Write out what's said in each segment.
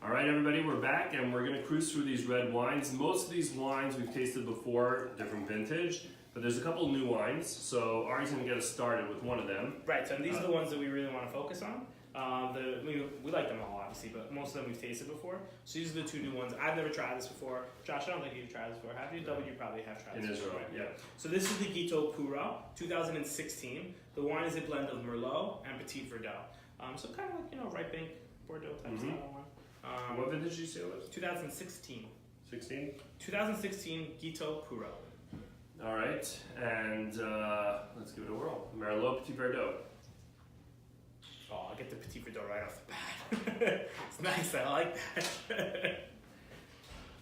All right, everybody, we're back and we're gonna cruise through these red wines. Most of these wines we've tasted before, different vintage, but there's a couple of new wines. So Ari's gonna get us started with one of them. Right, so these are the ones that we really want to focus on. We like them all, obviously, but most of them we've tasted before. So these are the two new ones. I've never tried this before. Josh, I don't think you've tried this before. Have you? Dovid, you probably have tried this before. In Israel, yeah. So this is the Gito Puhra, 2016. The wine is a blend of Merlot and Petit Verdot. So kind of like, ripe pink, Bordeaux type style wine. What vintage did you say it was? 2016. 16? 2016 Gito Puhra. All right, and let's give it a whirl. Merlot Petit Verdot. Oh, I'll get the Petit Verdot right off the bat. It's nice, I like that.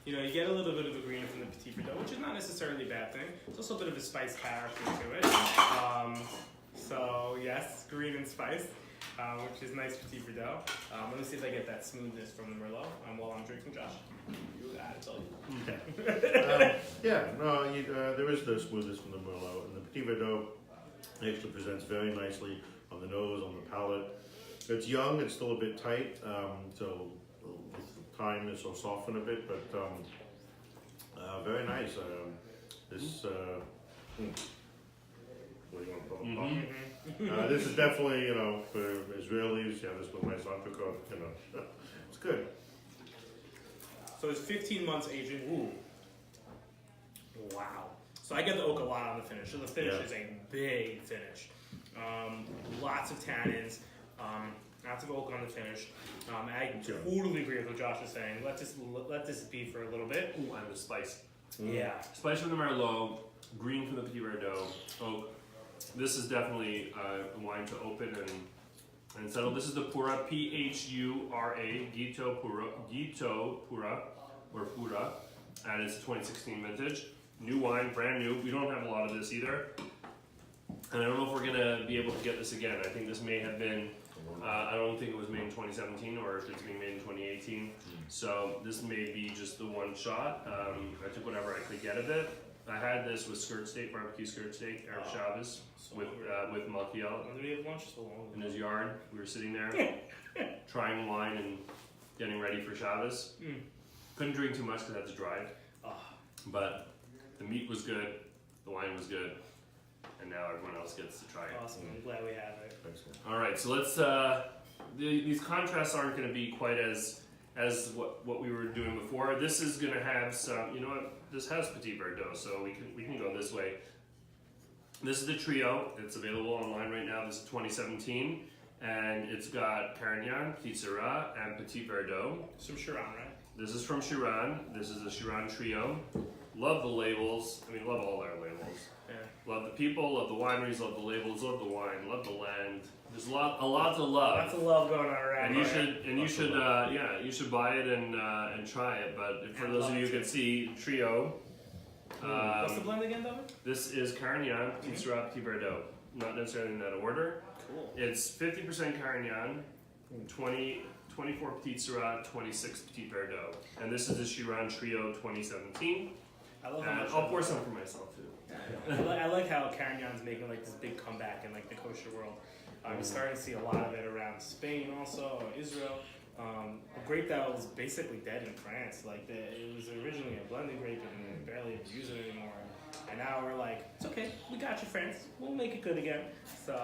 You get a little bit of a green from the Petit Verdot, which is not necessarily a bad thing. It's also a bit of a spice character to it. So yes, green and spice, which is nice Petit Verdot. Let me see if I get that smoothness from the Merlot while I'm drinking, Josh. You got it, Okay. There is the smoothness from the Merlot, and the Petit Verdot actually presents very nicely on the nose, on the palate. It's young, it's still a bit tight, so with time this will soften a bit, but very nice. What do you want to call it? This is definitely, for Israelis, this with my son took off, it's good. So it's 15 months aging. Ooh. Wow. So I get the oak a lot on the finish. So the finish is a big finish. Lots of tannins, lots of oak on the finish. I totally agree with what Josh is saying. Let this be for a little bit. Ooh, and the spice. Yeah. Spice from the Merlot, green from the Petit Verdot, oak. This is definitely a wine to open and settle. This is the Puhra, P-H-U-R-A, Gito Puhra, or Puhra, and it's a 2016 vintage. New wine, brand new. We don't have a lot of this either. And I don't know if we're going to be able to get this again. I think this may have been, I don't think it was made in 2017 or if it's being made in 2018. So this may be just the one shot. I took whatever I could get of it. I had this with skirt steak, barbecue skirt steak, Arab Shabbos, with Malkiel When did we have lunch so long? in his yard. We were sitting there trying wine and getting ready for Shabbos. Couldn't drink too much because I had to drive. But the meat was good, the wine was good, and now everyone else gets to try it. Awesome, I'm glad we have it. All right, so let's. These contrasts aren't going to be quite as what we were doing before. This is going to have some. You know what? This has Petit Verdot, so we can go this way. This is the trio. It's available online right now. This is 2017, and it's got Carignan, Petit Syrah, and Petit Verdot. Some Shiran, right? This is from Shiran. This is a Shiran Trio. Love the labels. I mean, love all our labels. Yeah. Love the people, love the wineries, love the labels, love the wine, love the land. There's a lot to love. Lots of love going on around. And you should buy it and try it. But for those of you who can see, Trio. What's the blend again, Dovid? This is Carignan, Petit Syrah, Petit Verdot. Not necessarily in that order. Cool. It's 50% Carignan, 24 Petit Syrah, 26 Petit Verdot. And this is the Shiran Trio 2017. I love how much I'll pour some for myself too. I like how Carignan's making like this big comeback in like the kosher world. I'm starting to see a lot of it around Spain, also Israel. A grape that was basically dead in France. It was originally a blended grape and barely use it anymore. And now we're like, it's okay, we got you, France. We'll make it good again. So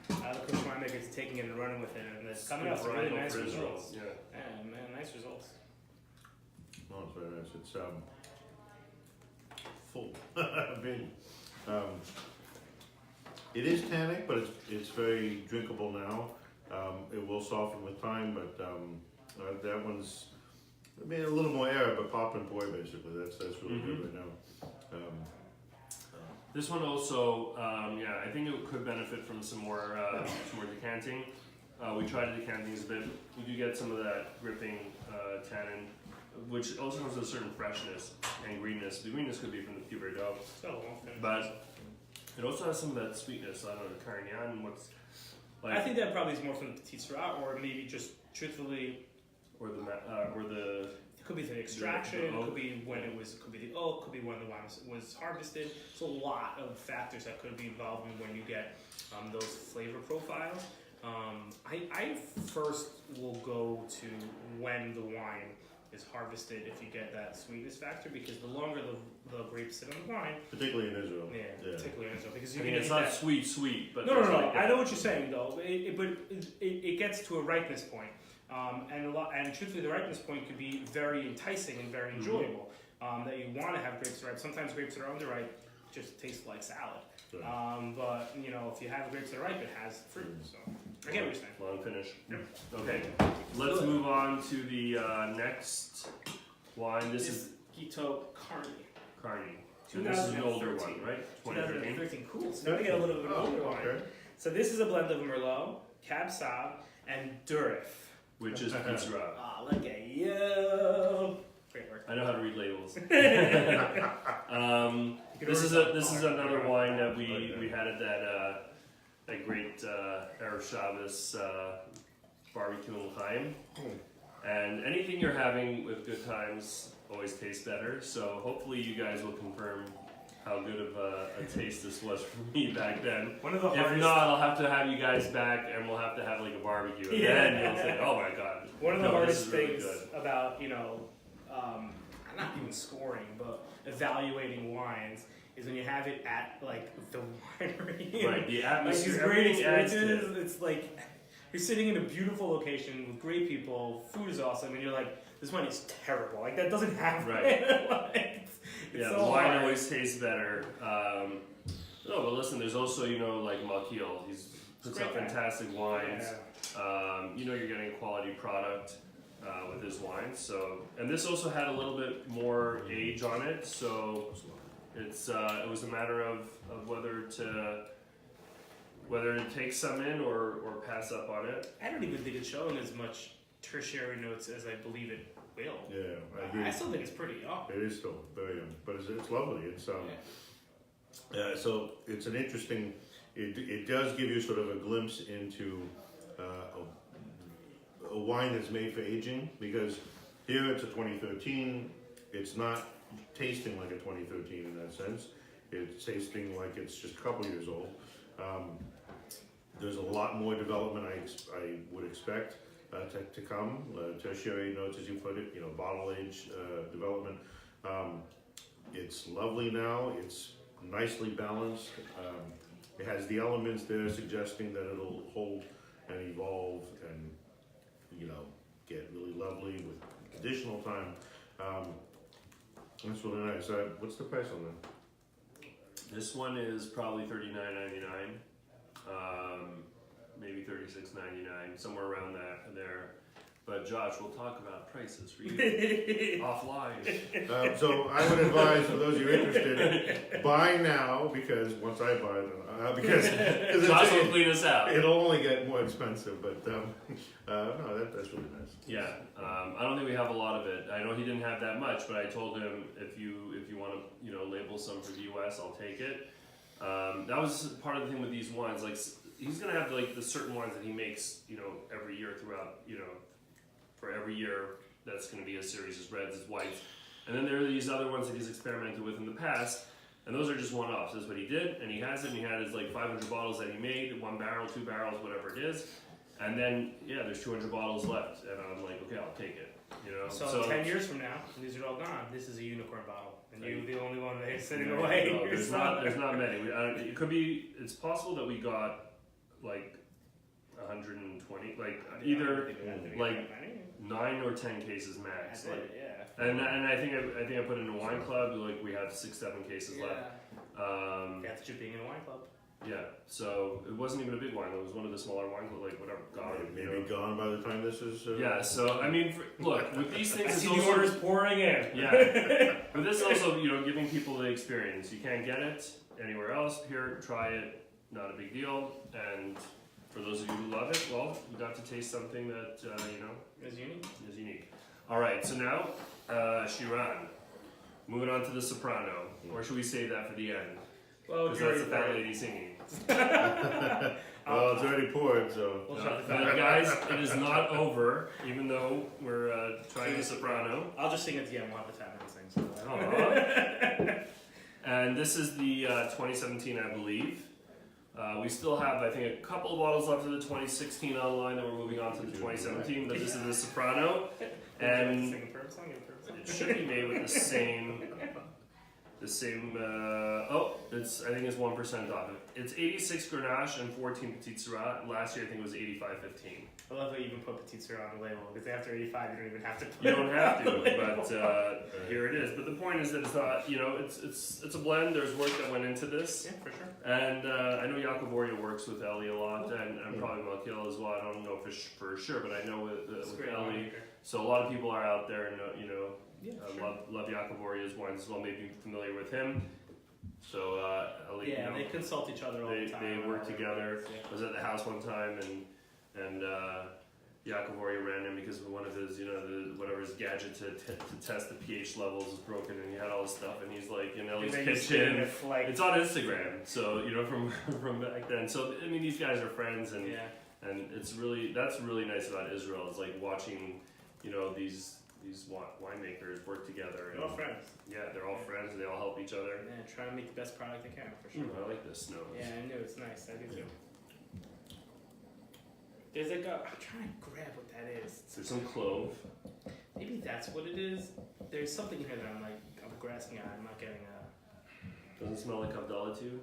the kosher winemakers are taking it and running with it, and it's coming out some really nice results. Yeah, man, nice results. Oh, it's very nice. It's full. Big. It is tannic, but it's very drinkable now. It will soften with time, but that one's a little more air, but pop and pour basically. That's really good right now. This one also, I think it could benefit from some more decanting. We tried decanting a bit. We do get some of that gripping tannin, which also has a certain freshness and greenness. The greenness could be from the Petit Verdot, but it also has some of that sweetness. I don't know, the Carignan. I think that probably is more from the Petit Syrah, or maybe just truthfully, or the. It could be the extraction. It could be when it was. It could be the oak. Could be when the wine was harvested. It's a lot of factors that could be involved in when you get those flavor profiles. I first will go to when the wine is harvested if you get that sweetness factor, because the longer the grapes sit on the vine, Particularly in Israel. particularly in Israel, because I you mean, can it's get not that. sweet, but No, there's no, no. like I know what you're saying though, it gets to a ripeness point, and truthfully, the ripeness point could be very enticing and very enjoyable. That you want to have grapes ripe. Sometimes grapes that are underripe just taste like salad. But you know, if you have grapes that are ripe, it has fruit. So I get what you're saying. Long finish. Yep. Okay, let's move on to the next wine. This is Gito Karni. Carney. And this is an older one, right? 2013. 2013. Cool. So now we get a little bit of an older wine. Okay. So this is a blend of Merlot, Cab Sauv, and Durif. Which is Pizza. Ah, look at you. Great work. I know how to read labels. This is another wine that we had at that great Erev Shabbos barbecue in L'chaim. And anything you're having with good times always tastes better. So hopefully you guys will confirm how good of a taste this was for me back then. One of the If hardest. not, I'll have to have you guys back and we'll have to have like a barbecue. And then you'll say, oh my god. One of the No, hardest this is really things good. about, not even scoring, but evaluating wines is when you have it at like the winery. Right, the Like atmosphere, these great everything adds to it. experiences, it's like you're sitting in a beautiful location with great people, food is awesome, and you're like, this wine is terrible. Like that doesn't happen. Right. Like, it's Yeah, so wine hard. always tastes better. No, but listen, there's also, like Malkiel. He's puts out Great guy. fantastic wines. Yeah. You're getting a quality product with his wines. So, and this also had a little bit more age on it. So it's it was a matter of whether to take some in or pass up on it. I don't even think it's showing as much tertiary notes as I believe it will. Yeah, I agree. I still think it's pretty young. It is still very young, but it's lovely. It's so it's an interesting. It does give you sort of a glimpse into a wine that's made for aging, because here it's a 2013. It's not tasting like a 2013 in that sense. It's tasting like it's just a couple years old. There's a lot more development I would expect to come. Tertiary notes, as you put it, bottle age development. It's lovely now. It's nicely balanced. It has the elements there suggesting that it'll hold and evolve and get really lovely with additional time. That's really nice. What's the price on that? This one is probably $39.99, maybe $36.99, somewhere around there. But Josh, we'll talk about prices for you offline. So I would advise, for those of you interested, buy now, because once I buy them, because Josh will clean us out. it'll only get more expensive. But no, that's really nice. Yeah, I don't think we have a lot of it. I know he didn't have that much, but I told him if you want to label some for the U.S., I'll take it. That was part of the thing with these wines. Like he's gonna have the certain wines that he makes every year throughout for every year. That's gonna be a series: his reds, his whites, and then there are these other ones that he's experimented with in the past. And those are just one-offs. That's what he did, and he has it. And he had his 500 bottles that he made, 1 barrel, 2 barrels, whatever it is. And then there's 200 bottles left, and I'm like, okay, I'll take it. So 10 years from now, these are all gone. This is a unicorn bottle, and you're the only one that is sitting away. No, there's not many. It could be. It's possible that we got 120, either 9 or 10 cases max. That's it, yeah. And I think I put in a wine club. We have 6-7 cases left. That's just being in a wine club. Yeah, so it wasn't even a big wine. It was one of the smaller wine clubs, whatever. God, Maybe gone by the time this is. Yeah, so I mean, look, with these things, I it's see also, the orders pouring in. Yeah, but this is also giving people the experience. You can't get it anywhere else. Here, try it. Not a big deal. And for those of you who love it, well, you got to taste something that Is unique. is unique. All right, so now Shiran. Moving on to the Soprano, or should we save that for the end? Well, Because that's the fat lady singing. Well, it's already poured, so. We'll try the But guys, it is not over, even though we're trying the Soprano. I'll just sing it again. We'll have the tap and sing. So. And this is the 2017, I believe. We still have, I think, a couple of bottles left of the 2016 online, and we're moving on to the 2017. But this is the Soprano, and Sing a perp song, get a perp song. it should be made with the same. I think it's 1% off. It's 86 Grenache and 14 Petite Syrah. Last year I think it was 85.15. I love how you even put Petite Sirah on the label because after 85 you don't even have to. Put You don't have to, it on the but label. here it is. But the point is that it's not, it's a blend. There's work that went into this, Yeah, for sure. and I know Yacovoria works with Ellie a lot, and probably Malkiel as well. I don't know for sure, but I know It's with great Ellie. winemaker. So a lot of people are out there, and Yeah, sure. love Yacovoria's wines as well. Maybe familiar with him. So Ellie, Yeah, they consult each other all the time. they work together. Yeah. I was at the house one time, and Yacovori ran in because one of his, his gadget to test the pH levels is broken, and he had all this stuff, and he's like in Ellie's And then you sit in kitchen. it for, like, It's on Instagram, so from back then. So I mean, these guys are friends, and that's really nice about Israel. Is like watching, these winemakers work together. They're all friends. Yeah, they're all friends, and they all help each other. Yeah, try to make the best product they can for sure. I like this snow. Yeah, I knew it's nice. I do too. There's like I'm trying to grab what that is. There's some clove. Maybe that's what it is. There's something here that I'm grasping at. I'm not getting a. Doesn't smell like Abdallah to you?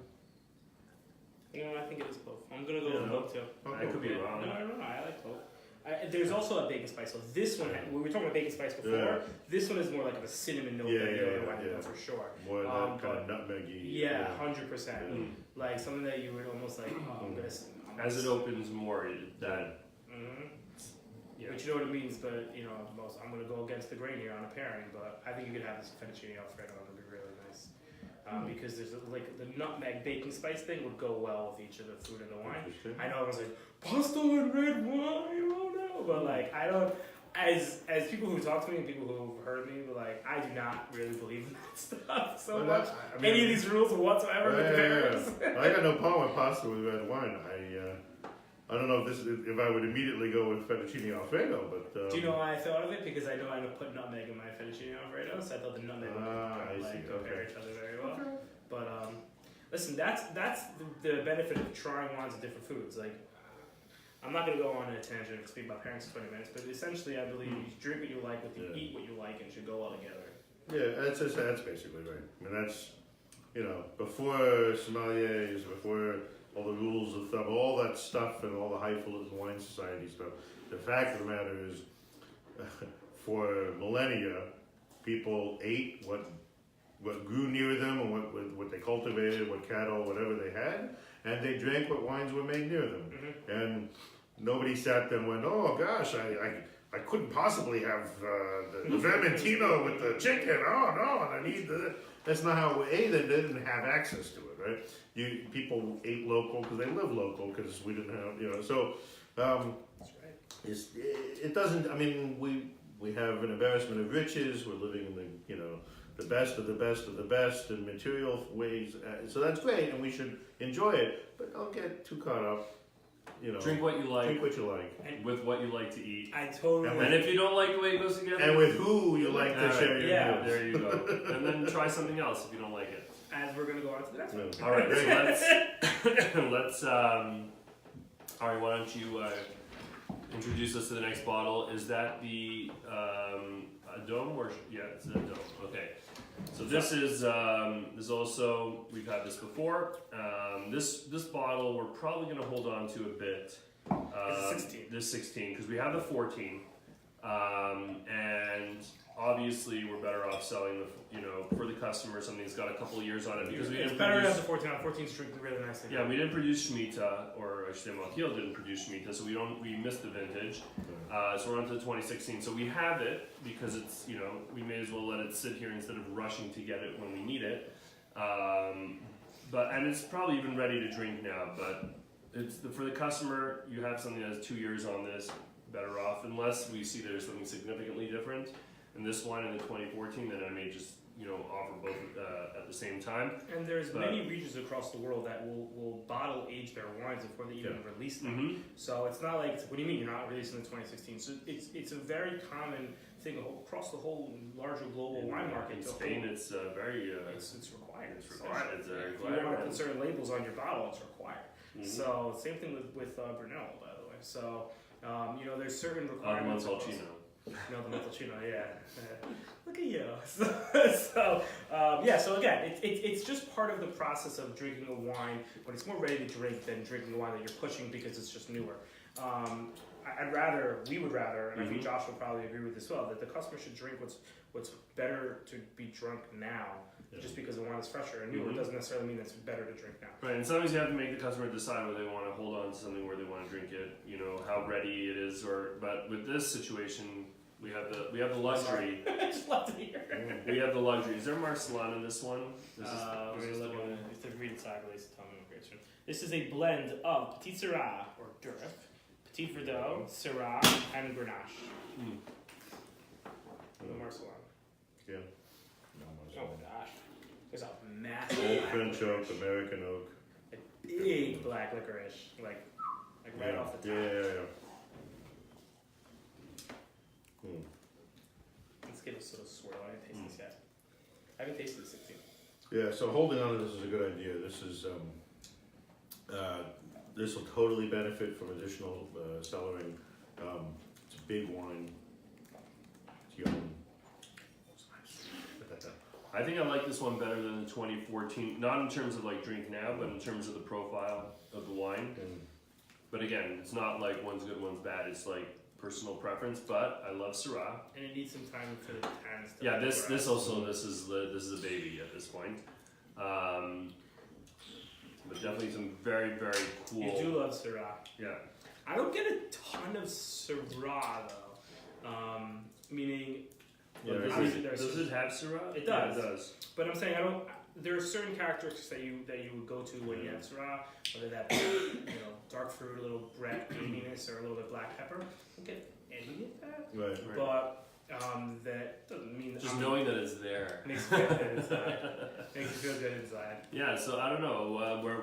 I think it is clove. I'm gonna go Yeah, with no. clove too. I could be No, wrong. I like clove. There's also a bacon spice. So this one, we were talking about bacon spice before. Yeah. This one is more like of a cinnamon note Yeah, than the yeah, other one, yeah. for sure. More of that kind but- of nutmeggy. Yeah, 100%. Yeah. Like something that you would almost like. I'm gonna. As it opens more, that Mhm. yeah. But you know what it means. But I'm gonna go against the grain here on a pairing. But I think you could have this fettuccine alfredo. It would be really nice. Because there's like the nutmeg baking spice thing would go well with each of the food and the wine. Interesting. I know everyone's like pasta and red wine, oh no, but like I don't. As people who talk to me and people who've heard me, but like I do not really believe in that stuff so Well, much. I mean- Any of these rules whatsoever with the pairings. I got no problem with pasta with red wine. I don't know if I would immediately go with fettuccine alfredo, but Do you know why I thought of it? Because I know I would put nutmeg in my fettuccine alfredo, so I thought the nutmeg would I like see, compare okay. each other very well. But listen, that's the benefit of trying wines of different foods. Like, I'm not gonna go on a tangent and speak about pairings for 20 minutes, but essentially, I believe you drink what you like, what you eat what you like, and it should go well together. yeah, that's basically right. I mean, that's before sommeliers, before all the rules of thumb, all that stuff, and all the highfalutin wine society stuff. The fact of the matter is, for millennia, people ate what grew near them and what they cultivated, what cattle, whatever they had, and they drank what wines were made near them. Mm-hmm. And nobody sat there and went, oh gosh, I couldn't possibly have the vermentino with the chicken. Oh no, and I need the. That's not how they didn't have access to it, right? People ate local because they live local because we didn't have, So That's right. it doesn't. I mean, we have an embarrassment of riches. We're living in the best of the best of the best in material ways. So that's great, and we should enjoy it. But don't get too caught up. Drink what you like Drink what you like, with what you like to eat. I totally. And if you don't like the way it goes together, and with who you like to Alright, share your yeah. meals. there you go. And then try something else if you don't like it. As we're gonna go on to the next one. Yeah. All right, so let's. All right, why don't you introduce us to the next bottle? Is that the Adom or it's the Adom? Okay. So this is also, we've had this before. This bottle we're probably going to hold on to a bit. It's 16. This 16 because we have the 14, and obviously we're better off selling for the customer something that's got a couple of years on it because we It's didn't better to have produce. the 14 on. 14's drinking really nicely. Yeah, we didn't produce Shemitah, or I should say Malkiel didn't produce Shemitah, so we missed the vintage. So we're on to the 2016. So we have it because it's, we may as well let it sit here instead of rushing to get it when we need it. And it's probably even ready to drink now, but for the customer, you have something that has 2 years on this, better off, unless we see there's something significantly different in this wine in the 2014, then I may just, offer both at the same time. And there's many regions across the world that will bottle age their wines before they even release them. Mm-hmm. So it's not like, what do you mean you're not releasing the 2016? So it's a very common thing across the whole larger global wine market. In to Spain, hold. it's very. It's required. It's required. It's very If you want to put certain labels on your bottle, it's required. So same thing with Brunello, by the way. So you know, there's certain The requirements. Montalcino. No, the Montalcino, yeah. Look at you. So again, it's just part of the process of drinking a wine when it's more ready to drink than drinking a wine that you're pushing because it's just newer. We would rather, and I think Josh will probably agree with this as well, that the customer should drink what's better to be drunk now. Just because the wine is fresher and newer doesn't necessarily mean it's better to drink now. Right, and sometimes you have to make the customer decide whether they want to hold on to something, where they want to drink it, you know, how ready it is, but with this situation, we have the luxury. I just love to hear. We have the luxury. Is there Marcellan in this one? We're gonna look at if the read inside release tell me what grade. This is a blend of Petit Syrah or Durif, Petit Verdot, Syrah, and Grenache. The Marcellan. Yeah. Oh gosh. There's a massive Old black French licorice. oak, American oak. A big black licorice. Like right off the top. Yeah. Let's give it a sort of swirl. I haven't tasted this yet. I haven't tasted this yet. Yeah, so holding on to this is a good idea. This will totally benefit from additional cellaring. It's a big wine. It's young. It's nice. I think I like this one better than the 2014. Not in terms of like drink now, but in terms of the profile of the wine. But again, it's not like one's good, one's bad. It's like personal preference. But I love Syrah. And it needs some time for the tannins to Yeah, this progress. this is a baby at this point. But definitely some very, very cool. You do love Syrah. Yeah. I don't get a ton of Syrah though. Meaning, Yeah, obviously there's does it have Syrah? It Yeah, does. it does. but I'm saying I don't. There are certain characteristics that you would go to when you have Syrah, whether that be dark fruit, a little red creaminess, or a little bit black pepper. I don't get any of that. Right. But that doesn't mean Just knowing that it's there. makes you feel good inside. Makes you feel good inside. Yeah, so I don't know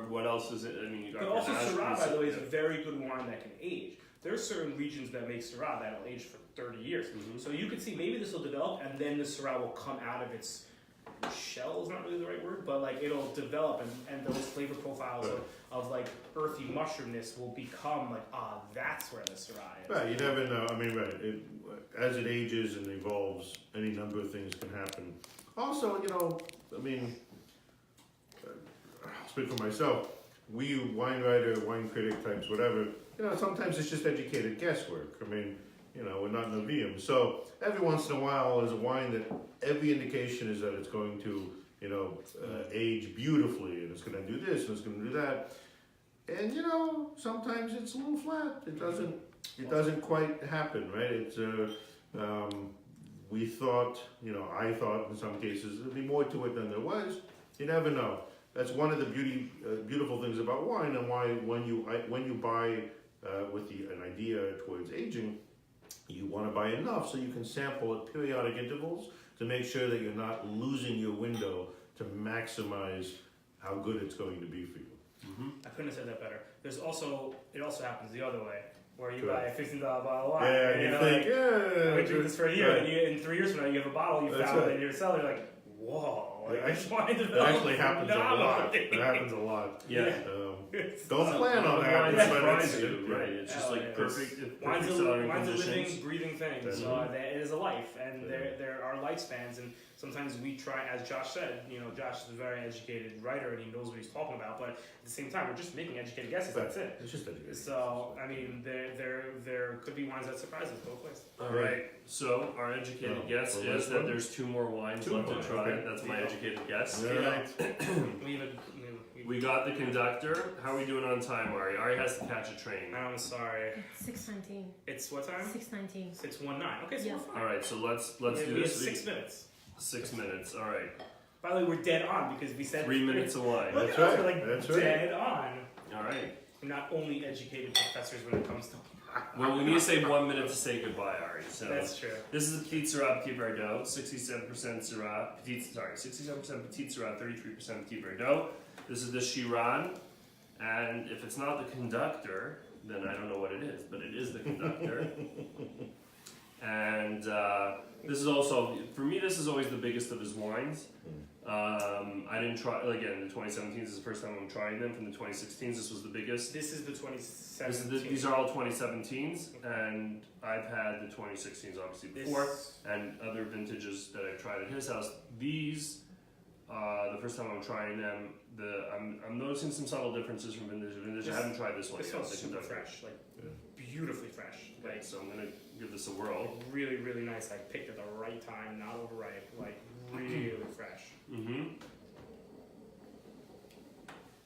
what else is it. I mean, you got But also Grenache, Syrah, by the way, is a very good wine that can age. There are certain regions that make Syrah that'll age for 30 years. So you could see maybe this will develop, and then the Syrah will come out of its shell. Is not really the right word, but like it'll develop, and those flavor profiles of like earthy mushroomness will become like that's where the Syrah is. Right, you never know. I mean, right, as it ages and evolves, any number of things can happen. Also, I mean, I'll speak for myself. We wine writer, wine critic types, whatever, sometimes it's just educated guesswork. I mean, we're not Nevi'im. So every once in a while there's a wine that every indication is that it's going to, age beautifully, and it's going to do this, and it's going to do that. And, sometimes it's a little flat. It doesn't quite happen, right? It's, we thought, I thought in some cases there'd be more to it than there was. You never know. That's one of the beautiful things about wine, and why when you buy with an idea towards aging, you want to buy enough so you can sample at periodic intervals to make sure that you're not losing your window to maximize how good it's going to be for you. I couldn't have said that better. It also happens the other way, where you Correct. buy a $15 bottle of wine. Yeah, and you you're think, I'm gonna drink this for a year, right. and in 3 years from now, you have a bottle you That's found right. in your cellar. You're like, whoa! Like, this wine That developed actually happens a lot. phenomenally. That happens a lot. Yeah. Don't plan on that. Wine but surprises it's- you, right? It's just Oh, like yeah. perfect Wine's cellaring a living, conditions. breathing thing. That's So it is a life, and Yeah. there are lifespans, and sometimes we try, as Josh said, Josh is a very educated writer, and he knows what he's talking about. But at the same time, we're just making educated guesses. That's it. It's just education. So I mean, there could be wines that surprise us both ways. All right. So our educated guess well, is that's that one. there's 2 more wines Two left more, to try. okay. That's my educated guess. All right. We got the conductor. How are we doing on time, Ari? Ari has to catch a train. I'm sorry. 6:19. It's what time? 6:19. 6:19. Okay, so Yeah. we're fine. All right. So let's we do have this. 6 minutes. 6 minutes. All right. By the way, we're dead on because we said 3 minutes of wine. Look That's at us, right. we're like That's right. dead on. All right. We're not only educated professors when it comes to. Well, we need to say 1 minute to say goodbye, Ari. So That's true. this is a Petit Syrah Petit Verdot, 67% Syrah, 67% Petit Syrah, 33% Petit Verdot. This is the Shiran, and if it's not the conductor, then I don't know what it is, but it is the conductor. And this is also, for me, this is always the biggest of his wines. I didn't try, again, the 2017s is the first time I'm trying them. From the 2016s, this was the biggest. This is the 2017. These are all 2017s, and I've had the 2016s obviously before, and other vintages that I've tried at his house. These, the first time I'm trying them, I'm noticing some subtle differences from vintage to vintage. I haven't tried this one This yet. smells super fresh, like beautifully fresh. Like, so I'm gonna give this a whirl. Really, really nice. Like picked at the right time, not overripe. Like really fresh. Mm-hmm.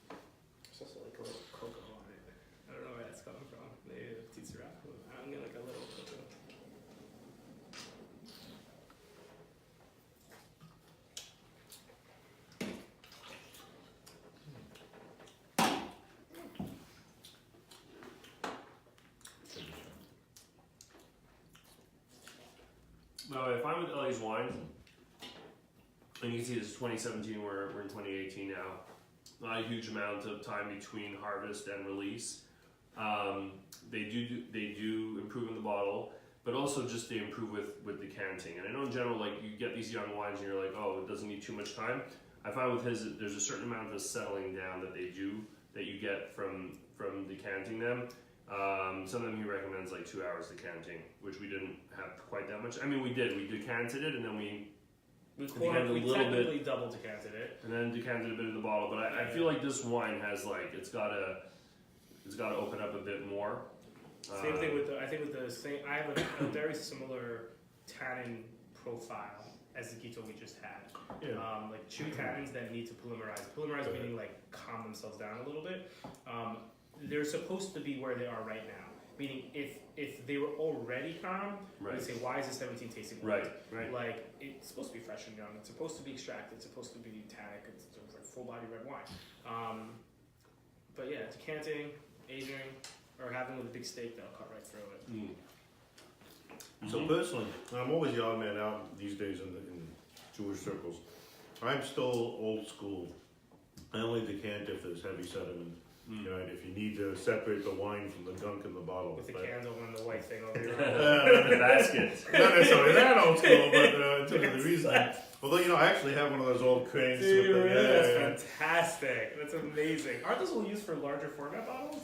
There's also like a little cocoa on it. I don't know where that's coming from. Maybe the petite Sirocco. I'm getting like a little cocoa. Now, if I'm with Ellie's wines, and you can see this is 2017, we're in 2018 now. Not a huge amount of time between harvest and release. They do improve in the bottle, but also just they improve with decanting. And I know in general, like you get these young wines and you're like, oh, it doesn't need too much time. I find with his, there's a certain amount of settling down that you get from decanting them. Some of them he recommends like 2 hours decanting, which we didn't have quite that much. I mean, we decanted it and then we technically double decanted it, and then decanted a bit in the bottle. But I feel like this wine has like it's got to open up a bit more. Same thing with I have a very similar tannin profile as the Gito we just had. Yeah. Like chew tannins that need to polymerize. Polymerize meaning like calm themselves down a little bit. They're supposed to be where they are right now. Meaning, if they were already calm, Right. we'd say, why is the 17 tasting Right. Like, it's supposed to be fresh and young. It's supposed to be extracted. It's supposed to be tannic. It's a full-body red wine. But yeah, decanting, aging, or having with a big steak, they'll cut right through it. So personally, I'm always the odd man out these days in Jewish circles. I'm still old school. I only decant if there's heavy sediment. Right, if you need to separate the wine from the gunk in the bottle. With the candle and the white thing over your The basket. Not necessarily that old school, but in terms of the reason. Although, I actually have one of those old cranes. Dude, with the, that's fantastic. That's amazing. Aren't those all used for larger format bottles?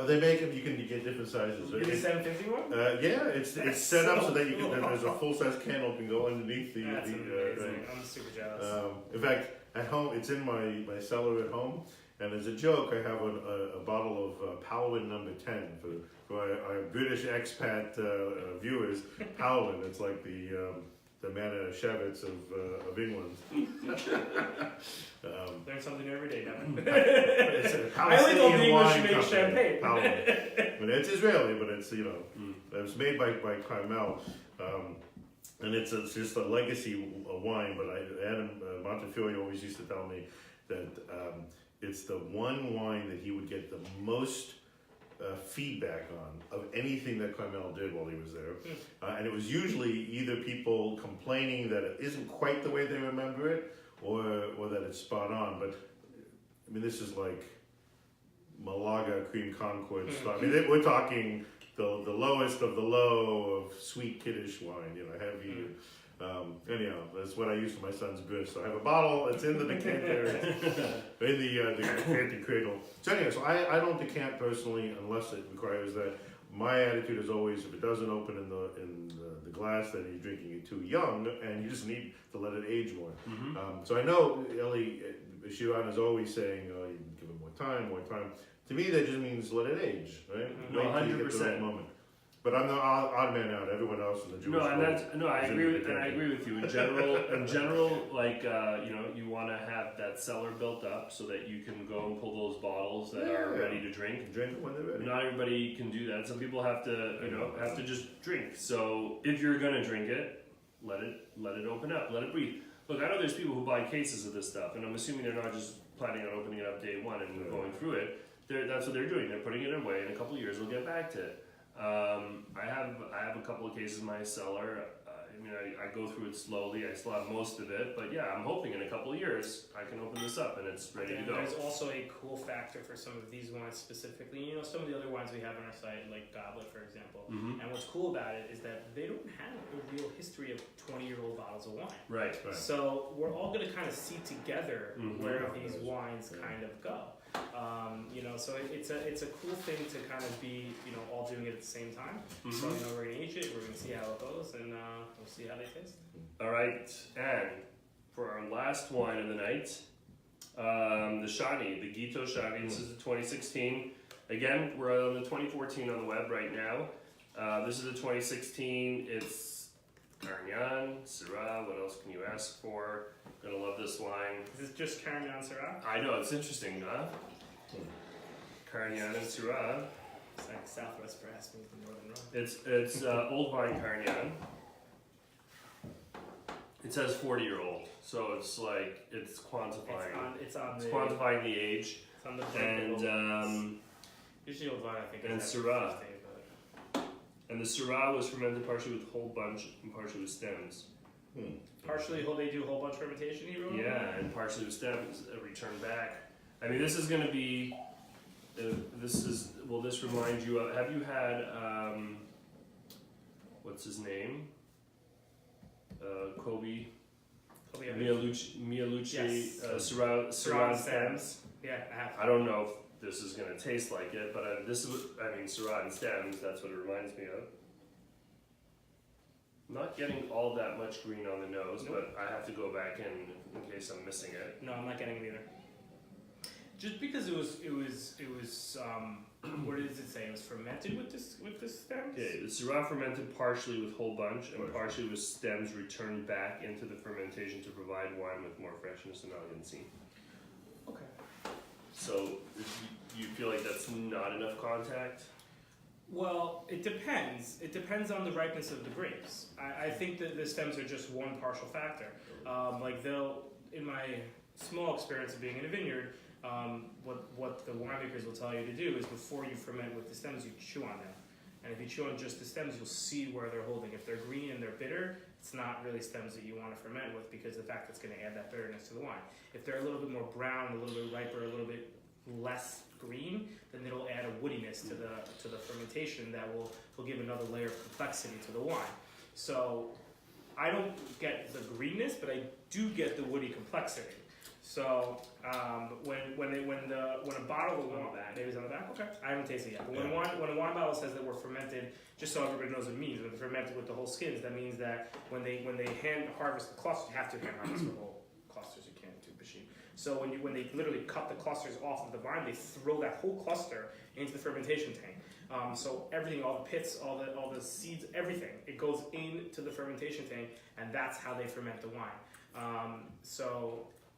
They make them, you get different sizes. You get the 750 one? Yeah, it's set up so that you can, there's a full-size candle can go underneath the. That's amazing. I'm super jealous. In fact, at home, it's in my cellar at home. And as a joke, I have a bottle of Palwin number 10 for our British expat viewers. Palwin, it's like the Manischewitz of England. Learn something new every day, Devin. It's a I only thought the English wine make company, champagne. Palwin. But it's Israeli, but it's it was made by Carmel. And it's just a legacy wine. But Adam Montefiore always used to tell me that it's the one wine that he would get the most feedback on of anything that Carmel did while he was there. And it was usually either people complaining that it isn't quite the way they remember it, or that it's spot on. But I mean, this is like Malaga Cream Concord stuff. I mean, we're talking the lowest of the low of sweet kiddish wine, heavy. Anyhow, that's what I use for my son's bris. So I have a bottle. It's in the decanter, in the decanting cradle. So anyway, so I don't decant personally unless it requires that. My attitude is always, if it doesn't open in the glass, then you're drinking it too young, and you just need to let it age more. So I know Ellie Shiran is always saying, you give it more time. To me, that just means let it age, right? No, 100%. Moment. But I'm the odd man out. Everyone else in the Jewish world. I agree with you. In general, like you want to have that cellar built up so that you can go and pull those bottles that are ready to drink. Drink when they're ready. Not everybody can do that. Some people have to just drink. So if you're gonna drink it, let it open up, let it breathe. Look, I know there's people who buy cases of this stuff, and I'm assuming they're not just planning on opening it up day one and going through it. That's what they're doing. They're putting it away. In a couple of years, they'll get back to it. I have a couple of cases in my cellar. I go through it slowly. I still have most of it, but yeah, I'm hoping in a couple of years I can open this up and it's ready to go. There's also a cool factor for some of these wines specifically. Some of the other wines we have on our site, like Goblet, for example. And what's cool about it is that they don't have a real history of 20-year-old bottles bottles of wine. Right. So we're all going to kind of see together where these wines kind of go. So it's a cool thing to kind of be, all doing it at the same time. So, we're going to age it, we're going to see how it goes, and we'll see how they taste. All right, and for our last wine of the night, the Shanni, the Gito Shanni. This is the 2016. Again, we're on the 2014 on the web right now. This is the 2016. It's Carignan, Syrah. What else can you ask for? Gonna love this wine. Is this just Carignan Syrah? I know, it's interesting, huh? Carignan and Syrah. It's like Southwest Brass means the Northern Rhone. It's old vine Carignan. It says 40-year-old, so it's like it's quantifying. It's on quantifying the age. It's on the And usually old vine, I think. and is Syrah. 50, but And the Syrah was fermented partially with whole bunch and partially with stems. partially, they do a whole bunch of fermentation. He wrote. Yeah, and partially with stems return back. I mean, this is going to be. Will this remind you of? Have you had? What's his name? Kobe. Mialucci. Yes. Syrah stems. Yeah, I have. I don't know if this is going to taste like it, but Syrah and stems. That's what it reminds me of. Not getting all that much green on the nose, but I have to go back in case I'm missing it. No, I'm not getting it either. Just because it was what does it say? It was fermented with the stems? Okay, the Syrah fermented partially with whole bunch and partially with stems returned back into the fermentation to provide wine with more freshness and elegancy. Okay. So, you feel like that's not enough contact? Well, it depends. It depends on the ripeness of the grapes. I think that the stems are just one partial factor. In my small experience of being in a vineyard, what the winemakers will tell you to do is before you ferment with the stems, you chew on them. And if you chew on just the stems, you'll see where they're holding. If they're green and they're bitter, it's not really stems that you want to ferment with because the fact that's going to add that bitterness to the wine. If they're a little bit more brown, a little bit riper, a little bit less green, then it'll add a woodiness to the fermentation that will give another layer of complexity to the wine. So I don't get the greenness, but I do get the woody complexity. So when a bottle of wine, maybe it's on the back. Okay, I haven't tasted it yet. But when a wine bottle says that we're fermented, just so everybody knows what it means, when they're fermented with the whole skins, that means that when they hand harvest the clusters, you have to hand harvest the whole clusters. You can't do machine. So when they literally cut the clusters off of the vine, they throw that whole cluster into the fermentation tank. So everything, all the pits, all the seeds, everything, it goes into the fermentation tank, and that's how they ferment the wine.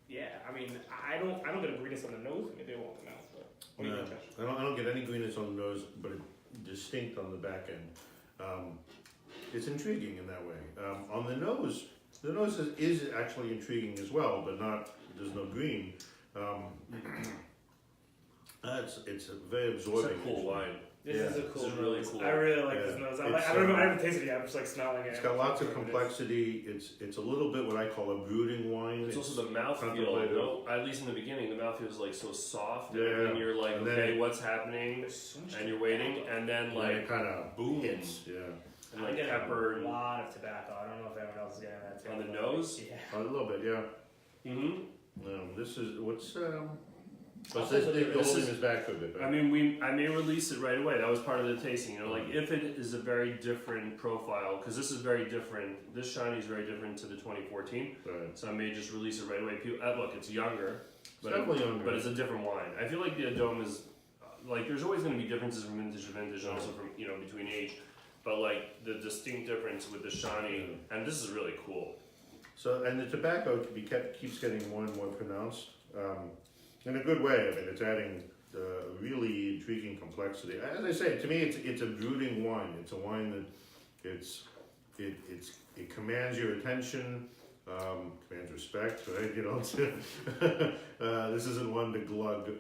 Yeah, I mean, I don't get a greenness on the nose. Maybe I won't in the mouth. But what do you think, Josh? I don't get any greenness on the nose, but distinct on the back end. It's intriguing in that way. On the nose is actually intriguing as well, but there's no green. It's a very absorbing. It's a cool wine. This is a cool. This is really cool. I really like this nose. I don't know. I haven't tasted it yet. I'm just like smelling it. It's got lots of complexity. It's a little bit what I call a brooding wine. It's also the mouthfeel. No, at least in the beginning, the mouthfeel is like so soft, Yeah. and you're like, And okay, what's happening? And you're waiting, and then like it kind of boom, hits. Yeah, and like pepper a lot of tobacco. I don't know if anyone else is getting that too. on the nose. Yeah. a little bit. Yeah. This is what's this holding this back for a bit. Right? I mean, I may release it right away. That was part of the tasting. Like if it is a very different profile, because this is very different. This Shanni is very different to the 2014. Right. So I may just release it right away. Look, it's younger, but definitely younger. But it's a different wine. I feel like the Adom is like there's always going to be differences from vintage to vintage, and also from between age. But like the distinct difference with the Shanni, and this is really cool. So and the tobacco keeps getting more and more pronounced. In a good way. I mean, it's adding really intriguing complexity. As I say, to me, it's a brooding wine. It's a wine that it commands your attention, commands respect. Right? This isn't one to glug,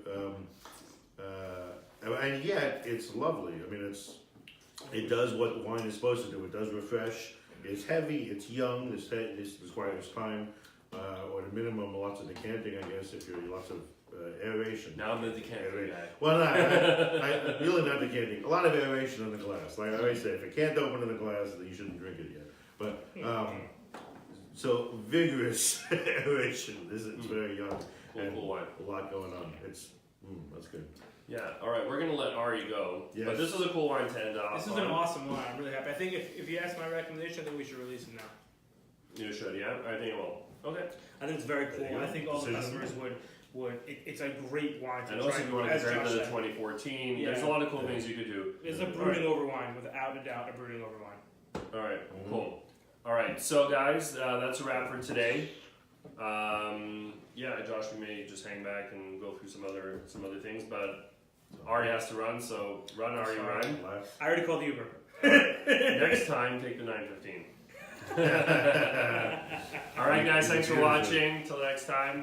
and yet it's lovely. I mean, it does what wine is supposed to do. It does refresh. It's heavy. It's young. This requires time, or at a minimum, lots of decanting. I guess if you're lots of aeration. Now I'm the decanter guy. Well, no, I really not decanting. A lot of aeration in the glass. Like I always say, if it can't open in the glass, then you shouldn't drink it yet. But So vigorous aeration. It's very young and Cool wine. a lot going on. That's good. Yeah, all right, we're gonna let Ari go. Yes. But this is a cool wine to end off. This is an awesome wine. I'm really happy. I think if you ask my recommendation, I think we should release it now. You should, yeah? I think it will. Okay. I think it's very cool. There you go. I think all the Decision. customers would. It's a great wine to And try. also, if you want to as compare it Josh to the said. 2014, Yeah. there's a lot of cool things you could do. It's a brooding over wine, without a doubt, a brooding over wine. All right, cool. All right, so guys, that's a wrap for today. Yeah, Josh, we may just hang back and go through some other things, but Ari has to run, so run, Ari, run. I already called the Uber. Next time, take the 9:15. All right, guys, thanks for watching. Till next time.